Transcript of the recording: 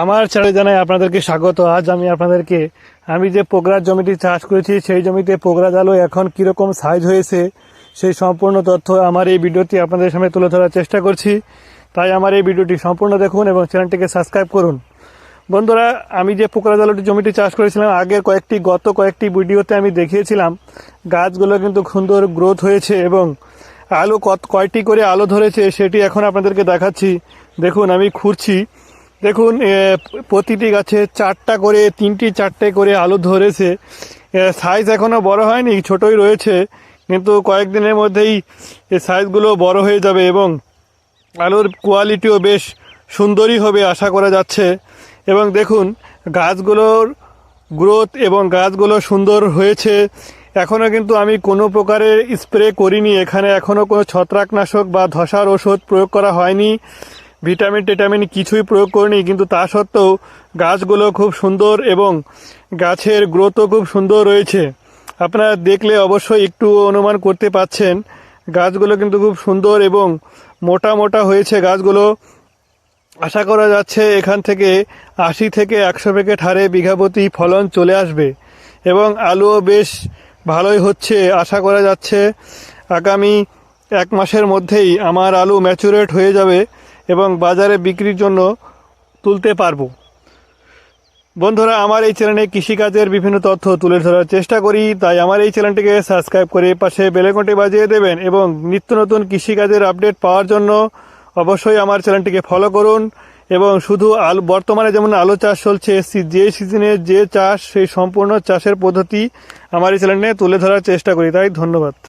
আমার চ্যানেলে জানাই আপনাদেরকে স্বাগত। আজ আমি যে পোগরার জমিটি চাষ করেছি সেই জমিতে পোগরাজ আলু এখন কীরকম সাইজ হয়েছে সেই সম্পূর্ণ তথ্য আমার এই ভিডিওটি আপনাদের সামনে তুলে ধরার চেষ্টা করছি। তাই আমার এই ভিডিওটি সম্পূর্ণ দেখুন এবং চ্যানেলটিকে সাবস্ক্রাইব করুন। বন্ধুরা, আমি যে পোগরাজ আলুটি জমিটি চাষ করেছিলাম গত কয়েকটি ভিডিওতে আমি দেখিয়েছিলাম গাছগুলো কিন্তু সুন্দর গ্রোথ হয়েছে এবং আলু কয়টি করে আলু ধরেছে সেটি এখন আপনাদেরকে দেখাচ্ছি। দেখুন, আমি খুঁড়ছি। দেখুন, প্রতিটি গাছে চারটে করে আলু ধরেছে। সাইজ এখনও বড় হয়নি, ছোটই রয়েছে, কিন্তু কয়েকদিনের মধ্যেই এই সাইজগুলো বড় হয়ে যাবে এবং আলুর কোয়ালিটিও বেশ সুন্দরই হবে আশা করা যাচ্ছে। এবং দেখুন, গাছগুলোর গ্রোথ এবং গাছগুলো সুন্দর হয়েছে। এখনও কিন্তু আমি কোনো প্রকারের স্প্রে করিনি, এখানে এখনও কোনো ছত্রাকনাশক বা ধসার ওষুধ প্রয়োগ করা হয়নি, ভিটামিন কিছুই প্রয়োগ করিনি, কিন্তু তা সত্ত্বেও গাছগুলো খুব সুন্দর এবং গাছের গ্রোথও খুব সুন্দর রয়েছে। আপনারা দেখলে অবশ্যই একটু অনুমান করতে পাচ্ছেন গাছগুলো কিন্তু খুব সুন্দর এবং মোটা হয়েছে গাছগুলো। আশা করা যাচ্ছে এখান থেকে 80 থেকে 100 প্যাকেট হারে বিঘাপ্রতি ফলন চলে আসবে এবং আলুও বেশ ভালোই হচ্ছে। আশা করা যাচ্ছে আগামী 1 মাসের মধ্যেই আমার আলু ম্যাচুরেট হয়ে যাবে এবং বাজারে বিক্রির জন্য তুলতে পারবো। বন্ধুরা, আমার এই চ্যানেলে কৃষিকাজের বিভিন্ন তথ্য তুলে ধরার চেষ্টা করি, তাই আমার এই চ্যানেলটিকে সাবস্ক্রাইব করে পাশে বেল আইকনটি বাজিয়ে দেবেন এবং নিত্য নতুন কৃষিকাজের আপডেট পাওয়ার জন্য অবশ্যই আমার চ্যানেলটিকে ফলো করুন। এবং শুধু বর্তমানে যেমন আলু চাষ চলছে, যে সিজনে যে চাষ সেই সম্পূর্ণ চাষের পদ্ধতি আমার এই চ্যানেলে তুলে ধরার চেষ্টা করি। তাই ধন্যবাদ।